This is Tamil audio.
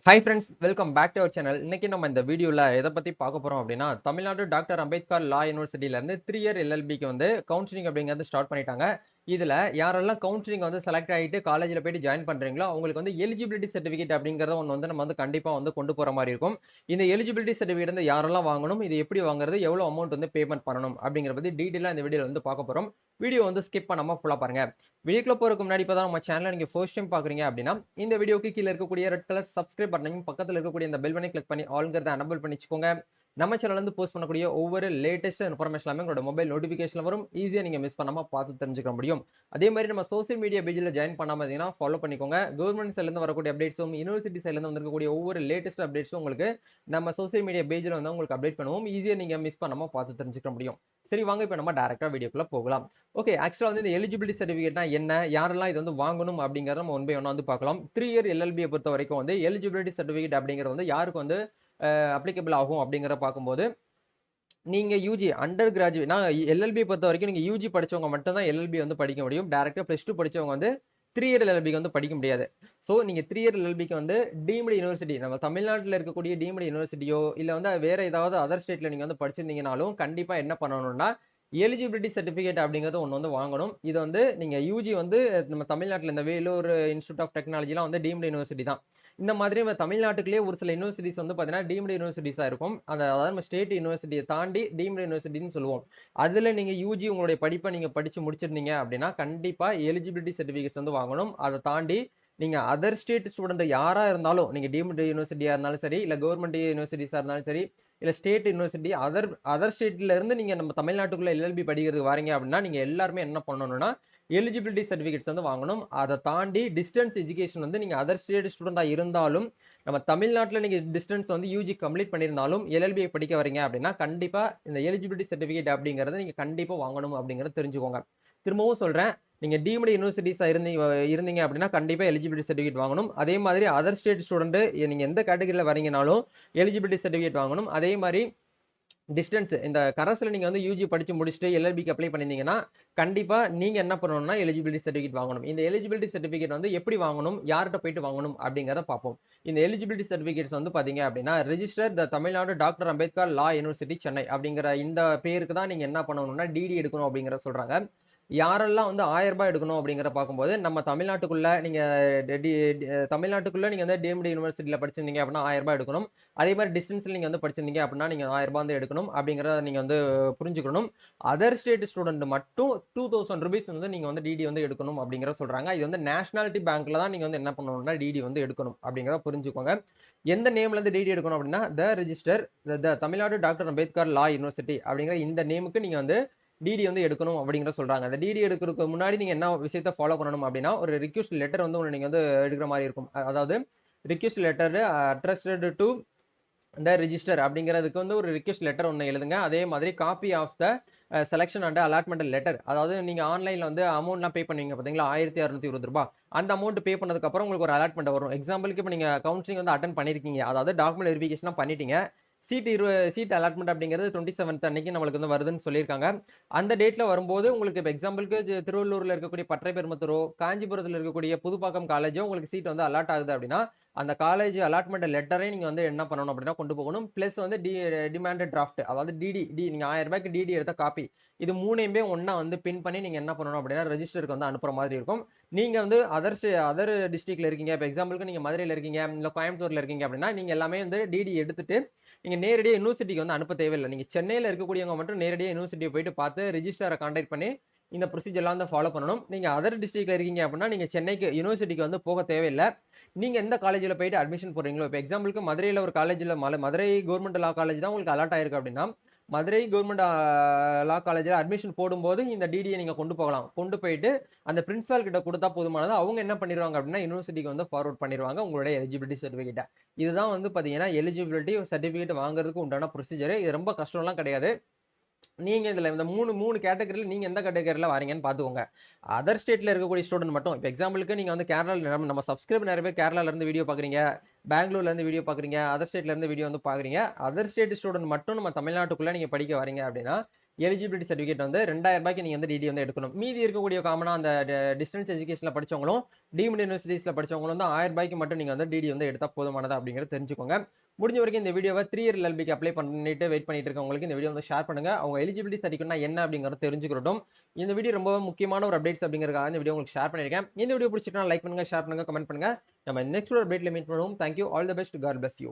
Hi friends, welcome back to our channel. இன்னைக்கு நம்ம இந்த வீடியோல எதை பத்தி பார்க்க போறோம் அப்படின்னா, தமிழ்நாடு டாக்டர் அம்பேத்கர் லா யூனிவர்சிட்டியில இருந்து 3 இயர் எல்எல்பிக்கு வந்து கவுன்சிலிங் அப்படிங்கிறது ஸ்டார்ட் பண்ணிட்டாங்க. இதுல யாரெல்லாம் கவுன்சிலிங் வந்து செலக்ட் ஆகிட்டு காலேஜ்ல போயிட்டு ஜாயின் பண்றீங்களோ அவங்களுக்கு வந்து எலிஜிபிலிட்டி சர்டிபிகேட் அப்படிங்கறத ஒன்று வந்து நம்ம வந்து கண்டிப்பா வந்து கொண்டு போற மாதிரி இருக்கும். இந்த எலிஜிபிலிட்டி சர்டிபிகேட் வந்து யாரெல்லாம் வாங்கணும், இது எப்படி வாங்குறது, எவ்வளவு அமௌண்ட் வந்து பேமெண்ட் பண்ணணும் அப்படிங்கிற பத்தி டீடைலா இந்த வீடியோல வந்து பார்க்க போறோம். வீடியோ வந்து ஸ்கிப் பண்ணாம ஃபுல்லா பாருங்க. வீடியோக்குள்ள போறதுக்கு முன்னாடி இப்பதான் நம்ம சேனலை நீங்க ஃபர்ஸ்ட் டைம் பாக்குறீங்க அப்படின்னா இந்த வீடியோக்கு கீழே இருக்கக்கூடிய ரெட் கலர் சப்ஸ்கிரைப் பட்டனையும் பக்கத்துல இருக்கக்கூடிய இந்த பெல் பட்டனை கிளிக் பண்ணி ஆல்ங்கிறத எனபிள் பண்ணி வச்சுக்கோங்க. நம்ம சேனல்ல இருந்து போஸ்ட் பண்ணக்கூடிய ஒவ்வொரு லேட்டஸ்ட் இன்ஃபர்மேஷன் எல்லாமே உங்களோட மொபைல் நோட்டிபிகேஷன் வரும். ஈஸியா நீங்க மிஸ் பண்ணாம பார்த்து தெரிஞ்சுக்க முடியும். அதே மாதிரி நம்ம சோசியல் மீடியா பேஜ்ல ஜாயின் பண்ணாம இருந்தீங்கன்னா ஃபாலோ பண்ணிக்கோங்க. கவர்மெண்ட் சைட்ல இருந்து வரக்கூடிய அப்டேட்ஸும் யூனிவர்சிட்டி சைட்ல இருந்து வந்திருக்கக்கூடிய ஒவ்வொரு லேட்டஸ்ட் அப்டேட்ஸும் உங்களுக்கு நம்ம சோசியல் மீடியா பேஜ்ல வந்து உங்களுக்கு அப்டேட் பண்ணுவோம். ஈஸியா நீங்க மிஸ் பண்ணாம பார்த்து தெரிஞ்சுக்க முடியும். சரி, வாங்க இப்ப நம்ம டைரக்டா வீடியோக்குள்ள போகலாம். ஓகே, ஆக்சுவலா வந்து இந்த எலிஜிபிலிட்டி சர்டிஃபிகேட்னா என்ன, யாரெல்லாம் இது வந்து வாங்கணும் அப்படிங்கறத நம்ம ஒன் பை ஒன்னா வந்து பார்க்கலாம். 3 இயர் எல்எல்பியை பொறுத்த வரைக்கும் வந்து எலிஜிபிலிட்டி சர்டிஃபிகேட் அப்படிங்கிறது வந்து யாருக்கு வந்து அப்ளிகபிள் ஆகும் அப்படிங்கறத பார்க்கும்போது, நீங்க யூஜி அண்டர் கிராஜுவேட் எல்எல்பி பொறுத்த வரைக்கும் நீங்க யூஜி படிச்சவங்க மட்டும் தான் எல்எல்பி வந்து படிக்க முடியும். டைரக்டா +2 படிச்சவங்க வந்து 3 இயர் எல்எல்பிக்கு வந்து படிக்க முடியாது. சோ நீங்க 3 இயர் எல்எல்பிக்கு வந்து டீம்டு யூனிவர்சிட்டி, நம்ம தமிழ்நாட்டில் இருக்கக்கூடிய டீம்டு யூனிவர்சிட்டியோ இல்ல வந்து வேற ஏதாவது அதர் ஸ்டேட்ல நீங்க வந்து படிச்சிருந்தீங்கனாலும் கண்டிப்பா என்ன பண்ணணும்னா எலிஜிபிலிட்டி சர்டிபிகேட் அப்படிங்கிறது ஒன்று வந்து வாங்கணும். இது வந்து நீங்க யூஜி வந்து நம்ம தமிழ்நாட்டில் இந்த வேலூர் இன்ஸ்டியூட் ஆஃப் டெக்னாலஜிலாம் வந்து டீம்டு யூனிவர்சிட்டி தான். இந்த மாதிரி நம்ம தமிழ்நாட்டுக்குள்ளே ஒரு சில யூனிவர்சிட்டிஸ் வந்து பார்த்தீங்கன்னா டீம்டு யூனிவர்சிட்டிஸா இருக்கும். அதாவது நம்ம ஸ்டேட் யூனிவர்சிட்டியை தாண்டி டீம்டு யூனிவர்சிட்டின்னு சொல்லுவோம். அதுல நீங்க யூஜி உங்களுடைய படிப்பை நீங்க படிச்சு முடிச்சிருந்தீங்க அப்படின்னா கண்டிப்பா எலிஜிபிலிட்டி சர்டிபிகேட்ஸ் வந்து வாங்கணும். அதை தாண்டி நீங்க அதர் ஸ்டேட் ஸ்டூடெண்ட் யாரா இருந்தாலும், நீங்க டீம்டு யூனிவர்சிட்டியா இருந்தாலும் சரி, இல்ல கவர்மெண்ட் யூனிவர்சிட்டிஸா இருந்தாலும் சரி, இல்ல ஸ்டேட் யூனிவர்சிட்டி அதர் அதர் ஸ்டேட்ல இருந்து நீங்க நம்ம தமிழ்நாட்டுக்குள்ள எல்எல்பி படிக்கிறதுக்கு வரீங்க அப்படின்னா நீங்க எல்லாருமே என்ன பண்ணணும்னா எலிஜிபிலிட்டி சர்டிபிகேட்ஸ் வந்து வாங்கணும். அதை தாண்டி டிஸ்டன்ஸ் எஜுகேஷன் வந்து நீங்க அதர் ஸ்டேட் ஸ்டூடெண்டா இருந்தாலும், நம்ம தமிழ்நாட்டில் நீங்க டிஸ்டன்ஸ் வந்து யூஜி கம்ப்ளீட் பண்ணியிருந்தாலும் எல்எல்பி படிக்க வரீங்க அப்படின்னா கண்டிப்பா இந்த எலிஜிபிலிட்டி சர்டிபிகேட் அப்படிங்கறத நீங்க கண்டிப்பா வாங்கணும் அப்படிங்கறத தெரிஞ்சுக்கோங்க. திரும்பவும் சொல்றேன், நீங்க டீம்டு யூனிவர்சிட்டிஸா இருந்தீங்க அப்படின்னா கண்டிப்பா எலிஜிபிலிட்டி சர்டிபிகேட் வாங்கணும். அதே மாதிரி அதர் ஸ்டேட் ஸ்டூடெண்ட் நீங்க எந்த கேட்டகரியில வரீங்கனாலும் எலிஜிபிலிட்டி சர்டிபிகேட் வாங்கணும். அதே மாதிரி டிஸ்டன்ஸ் இந்த கரஸ்ல நீங்க வந்து யூஜி படிச்சு முடிச்சுட்டு எல்எல்பிக்கு அப்ளை பண்ணிருந்தீங்கன்னா கண்டிப்பா நீங்க என்ன பண்ணணும்னா எலிஜிபிலிட்டி சர்டிபிகேட் வாங்கணும். இந்த எலிஜிபிலிட்டி சர்டிபிகேட் வந்து எப்படி வாங்கணும், யார்கிட்ட போயிட்டு வாங்கணும் அப்படிங்கறத பார்ப்போம். இந்த எலிஜிபிலிட்டி சர்டிபிகேட்ஸ் வந்து பாத்தீங்க அப்படின்னா ரெஜிஸ்டர் த தமிழ்நாடு டாக்டர் அம்பேத்கர் லா யூனிவர்சிட்டி சென்னை அப்படிங்கிற இந்த பேருக்கு தான் நீங்க என்ன பண்ணணும்னா டிடி எடுக்கணும் அப்படிங்கறத சொல்றாங்க. யாரெல்லாம் வந்து 1000 ரூபாய் எடுக்கணும் அப்படிங்கிற பார்க்கும்போது, நம்ம தமிழ்நாட்டுக்குள்ள நீங்க தமிழ்நாட்டுக்குள்ள நீங்க வந்து டீம்டு யூனிவர்சிட்டியில படிச்சிருந்தீங்க அப்படின்னா 1000 ரூபாய் எடுக்கணும். அதே மாதிரி டிஸ்டன்ஸ்ல நீங்க வந்து படிச்சிருந்தீங்க அப்படின்னா நீங்க 1000 ரூபாய் வந்து எடுக்கணும் அப்படிங்கறத நீங்க வந்து புரிஞ்சுக்கணும். அதர் ஸ்டேட் ஸ்டூடெண்ட் மட்டும் 2000 ரூபீஸ் வந்து நீங்க வந்து டிடி வந்து எடுக்கணும் அப்படிங்கறத சொல்றாங்க. இது வந்து நேஷனாலிட்டி பேங்க்ல தான் நீங்க வந்து என்ன பண்ணணும்னா டிடி வந்து எடுக்கணும் அப்படிங்கறத புரிஞ்சுக்கோங்க. எந்த நேம்ல இருந்து டிடி எடுக்கணும் அப்படின்னா த ரெஜிஸ்டர் த தமிழ்நாடு டாக்டர் அம்பேத்கர் லா யூனிவர்சிட்டி அப்படிங்கிற இந்த நேமுக்கு நீங்க வந்து டிடி வந்து எடுக்கணும் அப்படிங்கிற சொல்றாங்க. அந்த டிடி எடுக்கிறதுக்கு முன்னாடி நீங்க என்ன விஷயத்தை ஃபாலோ பண்ணணும் அப்படின்னா ஒரு ரிக்வெஸ்ட் லெட்டர் வந்து நீங்க வந்து எடுக்கிற மாதிரி இருக்கும். அதாவது ரிக்வெஸ்ட் லெட்டர் அட்ரஸ்டட் டு இந்த ரெஜிஸ்டர் அப்படிங்கிறதுக்கு வந்து ஒரு ரிக்வெஸ்ட் லெட்டர் ஒன்று எழுதுங்க. அதே மாதிரி copy of the selection and allotment letter, அதாவது நீங்க ஆன்லைன்ல வந்து அமௌண்ட்லாம் பே பண்ணுவீங்க பாத்தீங்களா, 1620 ரூபாய். அந்த அமௌண்ட் பே பண்ணதுக்கு அப்புறம் உங்களுக்கு ஒரு அலாட்மெண்ட் வரும். எக்ஸாம்பிளுக்கு இப்போ நீங்க கவுன்சிலிங் வந்து அட்டன் பண்ணிருக்கீங்க, அதாவது டாக்குமெண்ட் வெரிஃபிகேஷன் பண்ணிட்டீங்க. சீட் அலாட்மெண்ட் அப்படிங்கிறது 27th அன்னைக்கு நம்மளுக்கு வந்து வருதுன்னு சொல்லியிருக்காங்க. அந்த டேட்ல வரும்போது உங்களுக்கு இப்போ எக்ஸாம்பிளுக்கு திருவள்ளூர்ல இருக்கக்கூடிய பட்டறை பெருமத்தூரோ காஞ்சிபுரத்தில் இருக்கக்கூடிய புதுப்பாக்கம் காலேஜோ உங்களுக்கு சீட் வந்து அலாட் ஆகுது அப்படின்னா அந்த காலேஜ் அலாட்மெண்ட் லெட்டரை நீங்க வந்து என்ன பண்ணணும் அப்படின்னா கொண்டு போகணும். பிளஸ் வந்து டிமாண்டட் டிராஃப்ட், அதாவது நீங்க 1000 ரூபாய்க்கு டிடி எடுத்த காப்பி, இது மூணையுமே ஒன்னா வந்து பின் பண்ணி நீங்க என்ன பண்ணணும் அப்படின்னா ரெஜிஸ்டருக்கு வந்து அனுப்புற மாதிரி இருக்கும். நீங்க வந்து அதர் டிஸ்ட்ரிக்ட்ல இருக்கீங்க, இப்போ எக்ஸாம்பிளுக்கு நீங்க மதுரையில இருக்கீங்க இல்ல கோயம்புத்தூர்ல இருக்கீங்க அப்படின்னா நீங்க எல்லாமே வந்து டிடி எடுத்துட்டு நீங்க நேரடியாக யூனிவர்சிட்டிக்கு வந்து அனுப்ப தேவையில்லை. நீங்க சென்னையில இருக்கக்கூடியவங்க மட்டும் நேரடியாக யூனிவர்சிட்டியை போயிட்டு பார்த்து ரெஜிஸ்டரை கான்டாக்ட் பண்ணி இந்த ப்ரொசீஜர்லாம் வந்து ஃபாலோ பண்ணணும். நீங்க அதர் டிஸ்ட்ரிக்ட்ல இருக்கீங்க அப்படின்னா நீங்க சென்னைக்கு யூனிவர்சிட்டிக்கு வந்து போக தேவையில்லை. நீங்க எந்த காலேஜ்ல போயிட்டு அட்மிஷன் போடுறீங்களோ, இப்போ எக்ஸாம்பிளுக்கு மதுரையில ஒரு காலேஜ்ல மதுரை கவர்மெண்ட் லா காலேஜ் தான் உங்களுக்கு அலாட் ஆயிருக்கு அப்படின்னா மதுரை கவர்மெண்ட் லா காலேஜ்ல அட்மிஷன் போடும்போது இந்த டிடியை நீங்க கொண்டு போகலாம். கொண்டு போயிட்டு அந்த பிரின்சிபால் கிட்ட கொடுத்தா போதுமானது. அவங்க என்ன பண்ணிடுவாங்க அப்படின்னா யூனிவர்சிட்டிக்கு வந்து ஃபார்வர்ட் பண்ணிடுவாங்க உங்களுடைய எலிஜிபிலிட்டி சர்டிஃபிகேட்டை. இதுதான் வந்து பாத்தீங்கன்னா எலிஜிபிலிட்டி சர்டிஃபிகேட் வாங்குறதுக்கு உண்டான ப்ரொசீஜர். இது ரொம்ப கஷ்டம்லாம் கிடையாது. நீங்க இதுல இந்த மூணு கேட்டகரியில நீங்க எந்த கேட்டகரியில வரீங்கன்னு பாத்துக்கோங்க. அதர் ஸ்டேட்ல இருக்கக்கூடிய ஸ்டூடெண்ட் மட்டும், இப்போ எக்ஸாம்பிளுக்கு நீங்க வந்து கேரளால நம்ம சப்ஸ்கிரைப் நிறைய பேர் கேரளால இருந்து வீடியோ பாக்குறீங்க, பெங்களூர்ல இருந்து வீடியோ பாக்குறீங்க, அதர் ஸ்டேட்ல இருந்து வீடியோ வந்து பாக்குறீங்க. அதர் ஸ்டேட் ஸ்டூடெண்ட் மட்டும் நம்ம தமிழ்நாட்டுக்குள்ள நீங்க படிக்க வரீங்க அப்படின்னா எலிஜிபிலிட்டி சர்டிஃபிகேட் வந்து 2000 ரூபாய்க்கு நீங்க வந்து டிடி வந்து எடுக்கணும். மீதி இருக்கக்கூடிய காமனா அந்த டிஸ்டன்ஸ் எஜுகேஷன்ல படிச்சவங்களும் டீம்டு யூனிவர்சிட்டிஸ்ல படிச்சவங்களும் வந்து 1000 ரூபாய்க்கு மட்டும் நீங்க வந்து டிடி வந்து எடுத்தா போதுமானதா அப்படிங்கறத தெரிஞ்சுக்கோங்க. முடிஞ்ச வரைக்கும் இந்த வீடியோவை 3 இயர் எல்எல்பிக்கு அப்ளை பண்ணிட்டு வெயிட் பண்ணிட்டு இருக்கவங்களுக்கு இந்த வீடியோ வந்து ஷேர் பண்ணுங்க. அவங்க எலிஜிபிலிட்டி சர்டிஃபிகேட்னா என்ன அப்படிங்கறத தெரிஞ்சுக்கிறட்டும். இந்த வீடியோ ரொம்ப முக்கியமான ஒரு அப்டேட்ஸ் அப்படிங்கறதுக்காக இந்த வீடியோ உங்களுக்கு ஷேர் பண்ணிருக்கேன். இந்த வீடியோ பிடிச்சிட்டா லைக் பண்ணுங்க, ஷேர் பண்ணுங்க, கமெண்ட் பண்ணுங்க. நம்ம நெக்ஸ்ட் ஒரு அப்டேட்ல மீட் பண்ணுவோம். Thank you. All the best. God bless you.